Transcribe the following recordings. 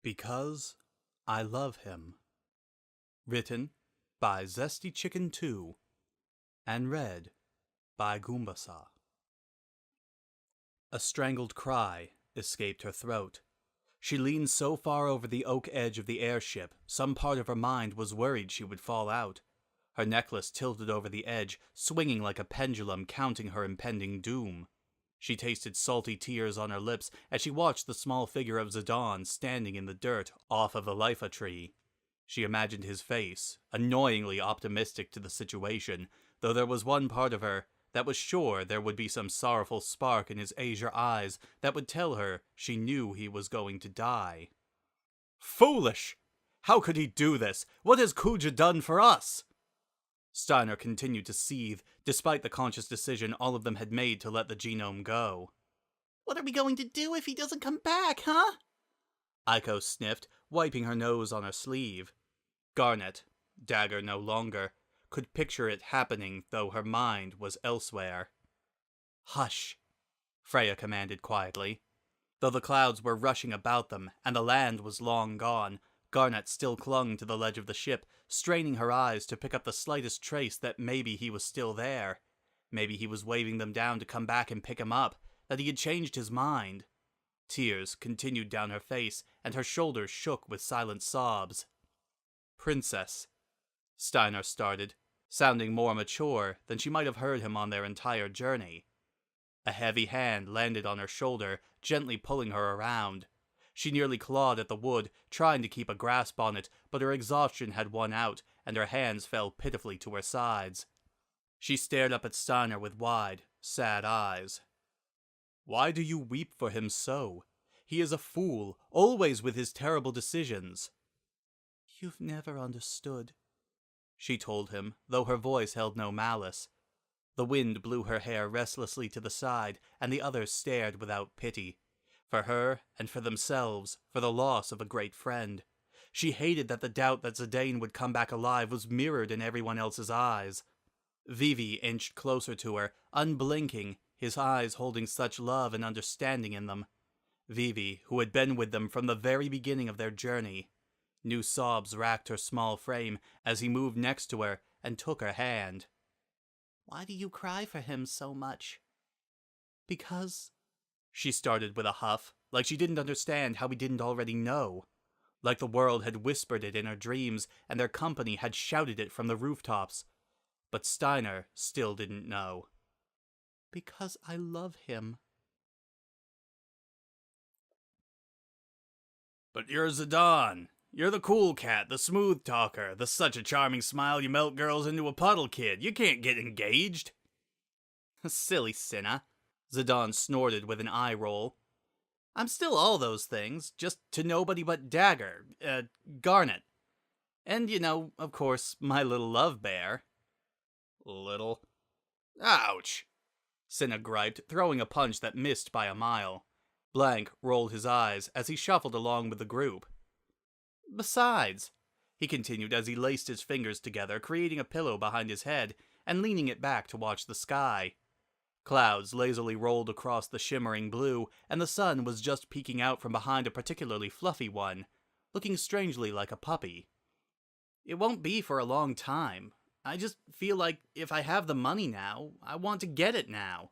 Because I Love Him. Written by Zesty Chicken 2 and read by Goombasa. A strangled cry escaped her throat. She leaned so far over the oak edge of the airship, some part of her mind was worried she would fall out. Her necklace tilted over the edge, swinging like a pendulum, counting her impending doom. She tasted salty tears on her lips as she watched the small figure of Zidane standing in the dirt off of a lifa tree. She imagined his face, annoyingly optimistic to the situation, though there was one part of her that was sure there would be some sorrowful spark in his azure eyes that would tell her she knew he was going to die. Foolish! How could he do this? What has Kuja done for us? Steiner continued to seethe, despite the conscious decision all of them had made to let the genome go. What are we going to do if he doesn't come back, huh? Aiko sniffed, wiping her nose on her sleeve. Garnet, dagger no longer, could picture it happening, though her mind was elsewhere. Hush, Freya commanded quietly. Though the clouds were rushing about them, and the land was long gone, Garnet still clung to the ledge of the ship, straining her eyes to pick up the slightest trace that maybe he was still there. Maybe he was waving them down to come back and pick him up, that he had changed his mind. Tears continued down her face, and her shoulders shook with silent sobs. Princess, Steiner started, sounding more mature than she might have heard him on their entire journey. A heavy hand landed on her shoulder, gently pulling her around. She nearly clawed at the wood, trying to keep a grasp on it, but her exhaustion had won out, and her hands fell pitifully to her sides. She stared up at Steiner with wide, sad eyes. Why do you weep for him so? He is a fool, always with his terrible decisions. You've never understood, she told him, though her voice held no malice. The wind blew her hair restlessly to the side, and the others stared without pity. For her, and for themselves, for the loss of a great friend. She hated that the doubt that Zidane would come back alive was mirrored in everyone else's eyes. Vivi inched closer to her, unblinking, his eyes holding such love and understanding in them. Vivi, who had been with them from the very beginning of their journey. New sobs racked her small frame as he moved next to her and took her hand. Why do you cry for him so much? Because... She started with a huff, like she didn't understand how he didn't already know. Like the world had whispered it in her dreams, and their company had shouted it from the rooftops. But Steiner still didn't know. Because I love him. But you're Zidane. You're the cool cat, the smooth talker, the such a charming smile you melt girls into a puddle kid. You can't get engaged. Silly Cinna. Zidane snorted with an eye roll. I'm still all those things, just to nobody but Dagger, Garnet. And, of course, my little love bear. Little? Ouch! Cinna griped, throwing a punch that missed by a mile. Blank rolled his eyes as he shuffled along with the group. Besides, he continued as he laced his fingers together, creating a pillow behind his head and leaning it back to watch the sky. Clouds lazily rolled across the shimmering blue, and the sun was just peeking out from behind a particularly fluffy one, looking strangely like a puppy. It won't be for a long time. I just feel like if I have the money now, I want to get it now.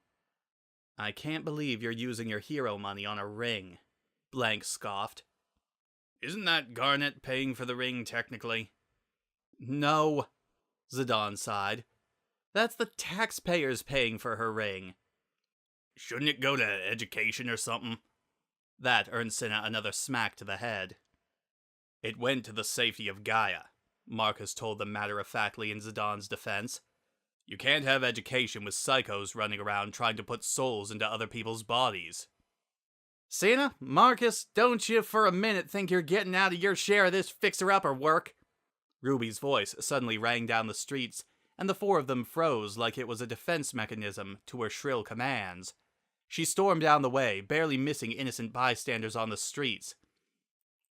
I can't believe you're using your hero money on a ring, Blank scoffed. Isn't that Garnet paying for the ring, technically? No, Zidane sighed. That's the taxpayers paying for her ring. Shouldn't it go to education or something? That earned Cinna another smack to the head. It went to the safety of Gaia, Marcus told them matter-of-factly in Zidane's defense. You can't have education with psychos running around trying to put souls into other people's bodies. Cinna, Marcus, don't you for a minute think you're getting out of your share of this fixer-upper work? Ruby's voice suddenly rang down the streets, and the four of them froze like it was a defense mechanism to her shrill commands. She stormed down the way, barely missing innocent bystanders on the streets.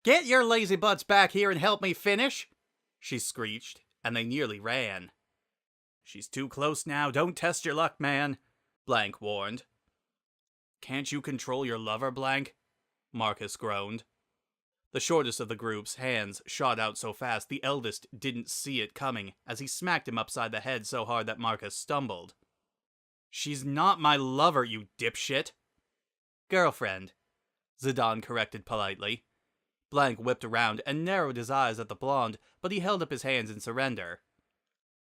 Get your lazy butts back here and help me finish, she screeched, and they nearly ran. She's too close now, don't test your luck, man, Blank warned. Can't you control your lover, Blank? Marcus groaned. The shortest of the group's hands shot out so fast the eldest didn't see it coming as he smacked him upside the head so hard that Marcus stumbled. "She's not my lover, you dipshit!" "Girlfriend," Zidane corrected politely. Blank whipped around and narrowed his eyes at the blonde, but he held up his hands in surrender.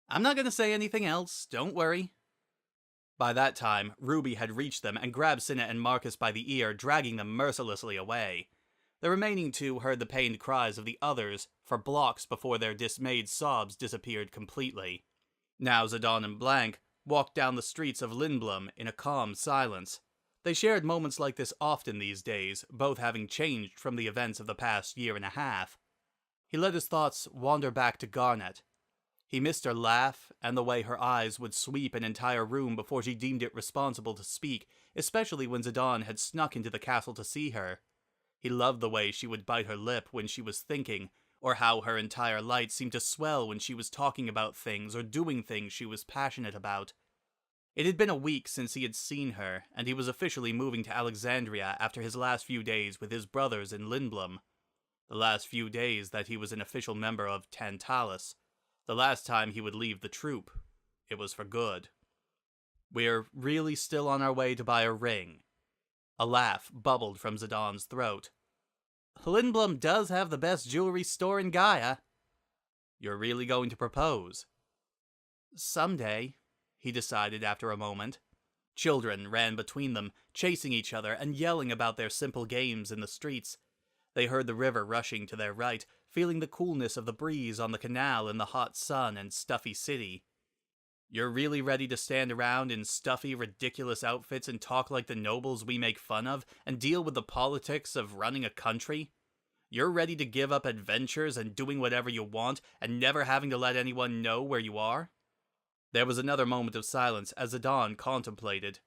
"I'm not gonna say anything else, don't worry." By that time, Ruby had reached them and grabbed Cinna and Marcus by the ear, dragging them mercilessly away. The remaining two heard the pained cries of the others for blocks before their dismayed sobs disappeared completely. Now Zidane and Blank walked down the streets of Lindblom in a calm silence. They shared moments like this often these days, both having changed from the events of the past year and a half. He let his thoughts wander back to Garnet. He missed her laugh, and the way her eyes would sweep an entire room before she deemed it responsible to speak, especially when Zidane had snuck into the castle to see her. He loved the way she would bite her lip when she was thinking, or how her entire light seemed to swell when she was talking about things or doing things she was passionate about. It had been a week since he had seen her, and he was officially moving to Alexandria after his last few days with his brothers in Lindblom. The last few days that he was an official member of Tantalus. The last time he would leave the troop. It was for good. "We're really still on our way to buy a ring." A laugh bubbled from Zidane's throat. "Lindblom does have the best jewelry store in Gaia." "You're really going to propose?" "Someday," he decided after a moment. Children ran between them, chasing each other and yelling about their simple games in the streets. They heard the river rushing to their right, feeling the coolness of the breeze on the canal in the hot sun and stuffy city. "You're really ready to stand around in stuffy, ridiculous outfits and talk like the nobles we make fun of, and deal with the politics of running a country? You're ready to give up adventures and doing whatever you want, and never having to let anyone know where you are?" There was another moment of silence as Zidane contemplated.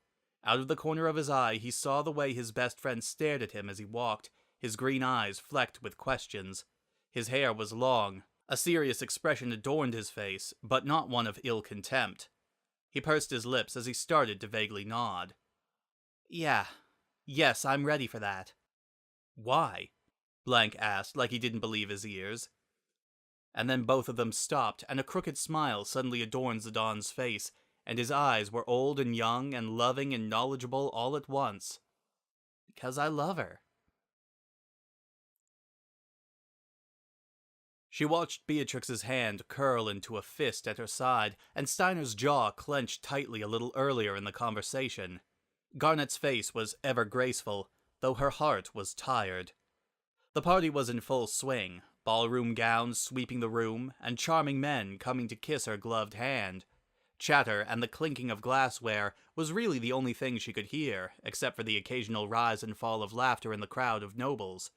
Out of the corner of his eye, he saw the way his best friend stared at him as he walked, his green eyes flecked with questions. His hair was long. A serious expression adorned his face, but not one of ill contempt. He pursed his lips as he started to vaguely nod. Yes, I'm ready for that." "Why?" Blank asked, like he didn't believe his ears. And then both of them stopped, and a crooked smile suddenly adorned Zidane's face, and his eyes were old and young and loving and knowledgeable all at once. "Because I love her." She watched Beatrix's hand curl into a fist at her side, and Steiner's jaw clenched tightly a little earlier in the conversation. Garnet's face was ever graceful, though her heart was tired. The party was in full swing, ballroom gowns sweeping the room, and charming men coming to kiss her gloved hand. Chatter and the clinking of glassware was really the only thing she could hear, except for the occasional rise and fall of laughter in the crowd of nobles.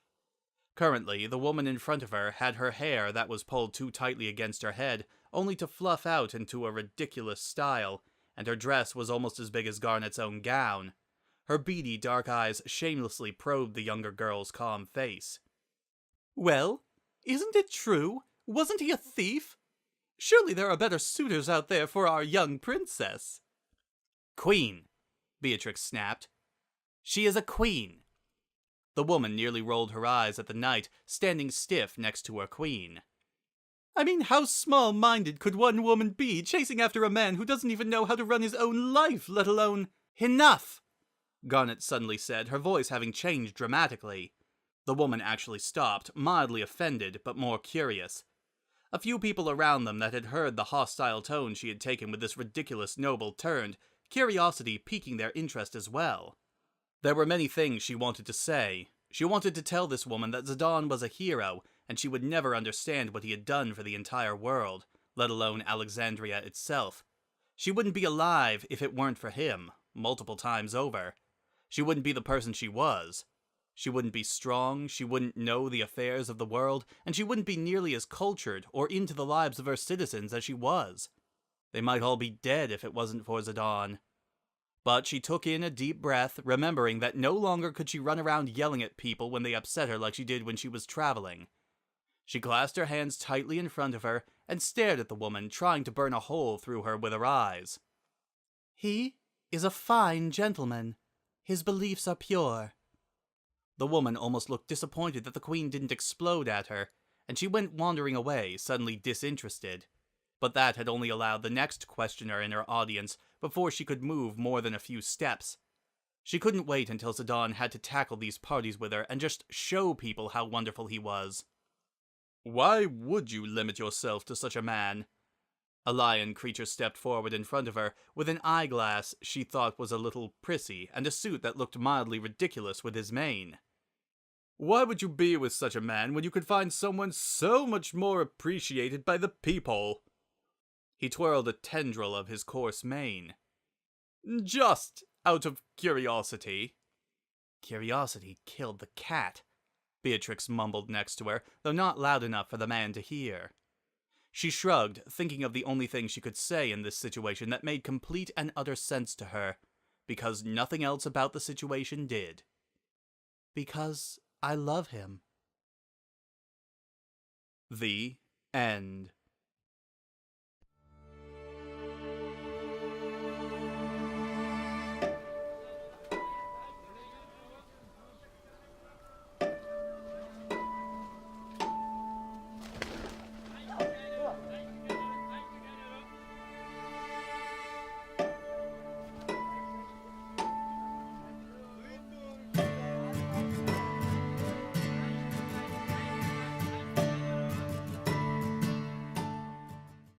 Currently, the woman in front of her had her hair that was pulled too tightly against her head, only to fluff out into a ridiculous style, and her dress was almost as big as Garnet's own gown. Her beady dark eyes shamelessly probed the younger girl's calm face. "Well, isn't it true? Wasn't he a thief? Surely there are better suitors out there for our young princess." "Queen," Beatrix snapped. "She is a queen." The woman nearly rolled her eyes at the knight standing stiff next to her queen. "I mean, how small-minded could one woman be, chasing after a man who doesn't even know how to run his own life, let alone—" "Enough!" Garnet suddenly said, her voice having changed dramatically. The woman actually stopped, mildly offended, but more curious. A few people around them that had heard the hostile tone she had taken with this ridiculous noble turned, curiosity piquing their interest as well. There were many things she wanted to say. She wanted to tell this woman that Zidane was a hero, and she would never understand what he had done for the entire world, let alone Alexandria itself. She wouldn't be alive if it weren't for him, multiple times over. She wouldn't be the person she was. She wouldn't be strong, she wouldn't know the affairs of the world, and she wouldn't be nearly as cultured or into the lives of her citizens as she was. They might all be dead if it wasn't for Zidane. But she took in a deep breath, remembering that no longer could she run around yelling at people when they upset her like she did when she was traveling. She clasped her hands tightly in front of her and stared at the woman, trying to burn a hole through her with her eyes. "He is a fine gentleman. His beliefs are pure." The woman almost looked disappointed that the queen didn't explode at her, and she went wandering away, suddenly disinterested. But that had only allowed the next questioner in her audience before she could move more than a few steps. She couldn't wait until Zidane had to tackle these parties with her and just show people how wonderful he was. Why would you limit yourself to such a man? A lion creature stepped forward in front of her, with an eyeglass she thought was a little prissy, and a suit that looked mildly ridiculous with his mane. Why would you be with such a man when you could find someone so much more appreciated by the people? He twirled a tendril of his coarse mane. Just out of curiosity. Curiosity killed the cat, Beatrix mumbled next to her, though not loud enough for the man to hear. She shrugged, thinking of the only thing she could say in this situation that made complete and utter sense to her, because nothing else about the situation did. Because I love him. The end.